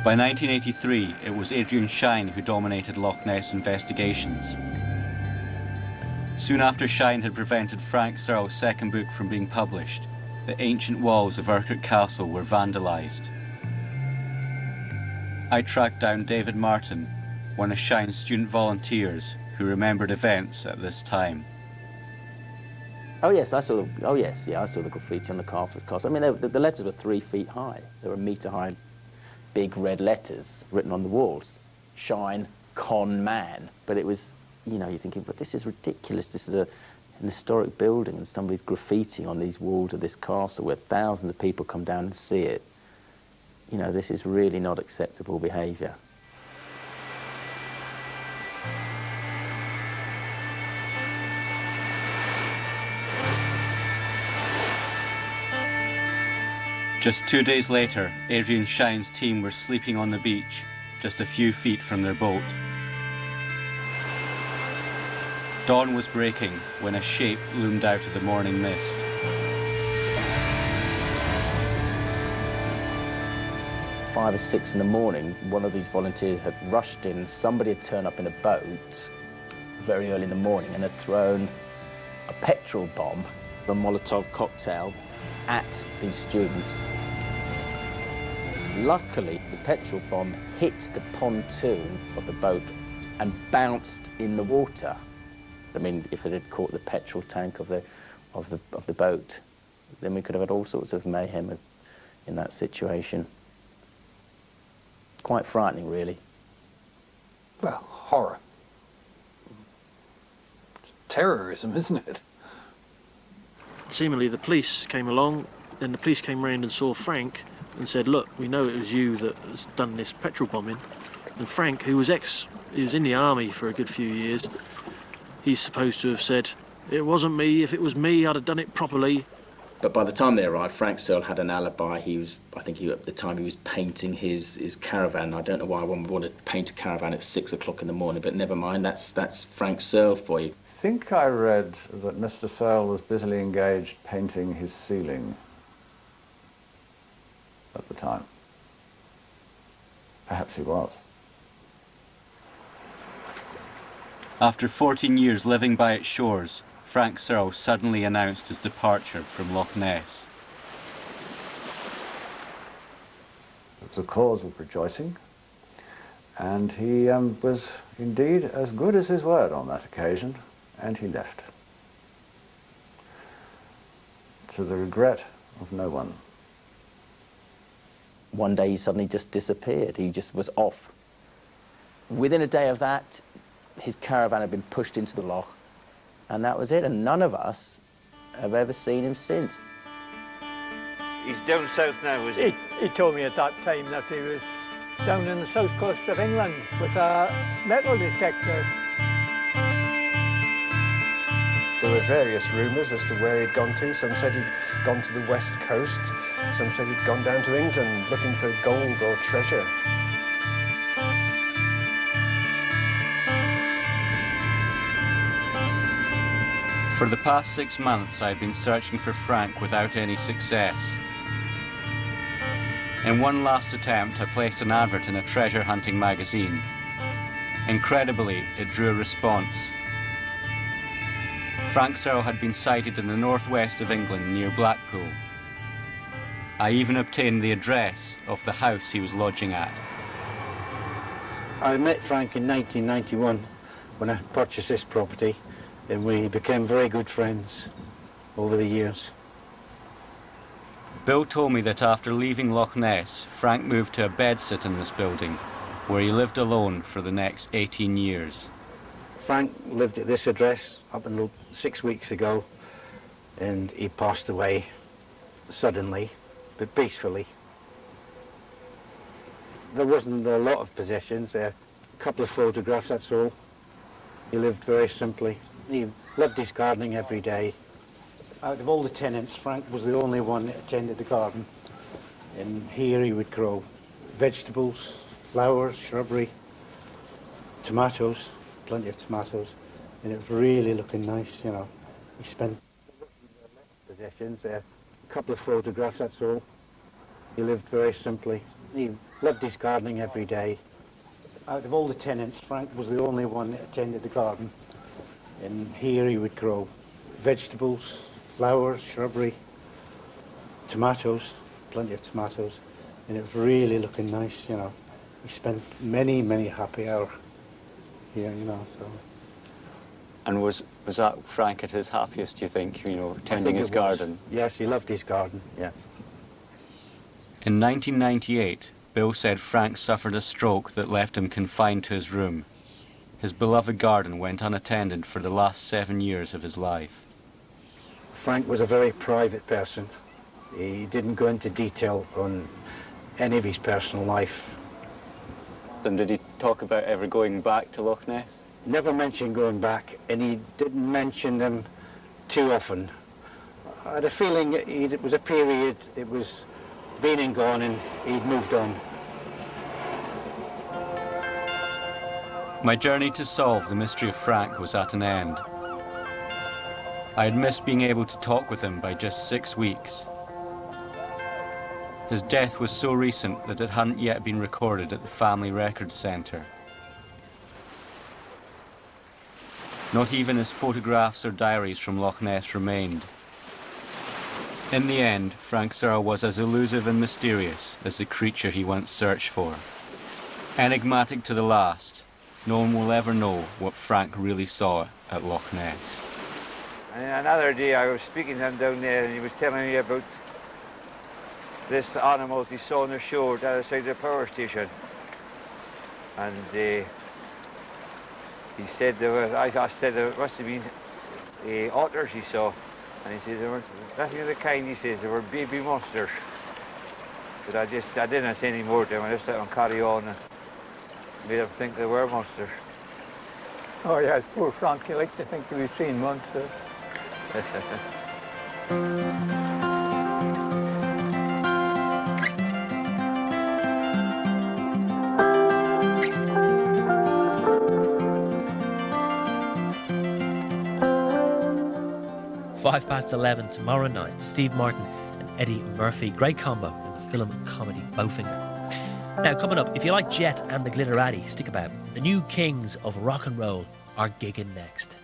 By 1983, it was Adrian Shine who dominated Loch Ness investigations. Soon after Shine had prevented Frank Searle's second book from being published, the ancient walls of Urquhart Castle were vandalised. I tracked down David Martin, one of Shine's student volunteers who remembered events at this time. Oh yes, I saw the graffiti on the Carford Castle. I mean, the letters were 3 feet high. They were metre-high, big red letters written on the walls. Shine, con man. But it was, you know, you're thinking, but this is ridiculous. This is an historic building and somebody's graffitiing on these walls of this castle where thousands of people come down and see it. You know, this is really not acceptable behaviour. Just 2 days later, Adrian Shine's team were sleeping on the beach, just a few feet from their boat. Dawn was breaking when a shape loomed out of the morning mist. At 5 or 6 in the morning, one of these volunteers had rushed in. Somebody had turned up in a boat very early in the morning and had thrown a petrol bomb, a Molotov cocktail, at these students. Luckily, the petrol bomb hit the pontoon of the boat and bounced in the water. I mean, if it had caught the petrol tank of the boat, then we could have had all sorts of mayhem in that situation. Quite frightening, really. Well, horror. It's terrorism, isn't it? Seemingly the police came along, and the police came round and saw Frank and said, look, we know it was you that has done this petrol bombing. And Frank, who was in the army for a good few years, he's supposed to have said, it wasn't me, if it was me I'd have done it properly. But by the time they arrived, Frank Searle had an alibi. At the time he was painting his caravan. I don't know why one would want to paint a caravan at 6 o'clock in the morning, but never mind, that's Frank Searle for you. I think I read that Mr. Searle was busily engaged painting his ceiling at the time. Perhaps he was. After 14 years living by its shores, Frank Searle suddenly announced his departure from Loch Ness. It was a cause of rejoicing, and he was indeed as good as his word on that occasion, and he left. To the regret of no one. One day he suddenly just disappeared. He just was off. Within a day of that, his caravan had been pushed into the loch, and that was it, and none of us have ever seen him since. He's down south now, is he? He told me at that time that he was down in the south coast of England with a metal detector. There were various rumours as to where he'd gone to. Some said he'd gone to the west coast. Some said he'd gone down to England looking for gold or treasure. For the past 6 months, I had been searching for Frank without any success. In one last attempt, I placed an advert in a treasure hunting magazine. Incredibly, it drew a response. Frank Searle had been sighted in the northwest of England near Blackpool. I even obtained the address of the house he was lodging at. I met Frank in 1991 when I purchased this property, and we became very good friends over the years. Bill told me that after leaving Loch Ness, Frank moved to a bedsit in this building, where he lived alone for the next 18 years. Frank lived at this address up until 6 weeks ago, and he passed away suddenly, but peacefully. There wasn't a lot of possessions, a couple of photographs, that's all. He lived very simply. He loved his gardening every day. Out of all the tenants, Frank was the only one that attended the garden. And here he would grow vegetables, flowers, shrubbery, tomatoes, plenty of tomatoes. And it was really looking nice, you know. He spent possessions, a couple of photographs, that's all. He lived very simply. He loved his gardening every day. Out of all the tenants, Frank was the only one that attended the garden. And here he would grow vegetables, flowers, shrubbery, tomatoes, plenty of tomatoes. And it was really looking nice, you know. We spent many, many happy hours here, you know, so. And was that Frank at his happiest, do you think, you know, I tending think his it was. garden? Yes, he loved his garden, yes. In 1998, Bill said Frank suffered a stroke that left him confined to his room. His beloved garden went unattended for the last 7 years of his life. Frank was a very private person. He didn't go into detail on any of his personal life. And did he talk about ever going back to Loch Ness? Never mentioned going back, and he didn't mention them too often. I had a feeling it was a period, it was been and gone, and he'd moved on. My journey to solve the mystery of Frank was at an end. I had missed being able to talk with him by just 6 weeks. His death was so recent that it hadn't yet been recorded at the Family Records Centre. Not even his photographs or diaries from Loch Ness remained. In the end, Frank Searle was as elusive and mysterious as the creature he once searched for. Enigmatic to the last, no one will ever know what Frank really saw at Loch Ness. And another day I was speaking to him down there, and he was telling me about this animals he saw on the shore the other side of the power station. And he said there was, I said there must have been otters he saw. And he says there were nothing of the kind, he says, there were baby monsters. But I didn't say any more to him, I just let him carry on and made him think they were monsters. Oh yes, poor Frank, he liked to think that we've seen monsters. 11:05 tomorrow night. Steve Martin and Eddie Murphy. Great combo in the film comedy Bowfinger. Now, coming up, if you like Jet and the Glitterati, stick about. The new kings of rock and roll are gigging next.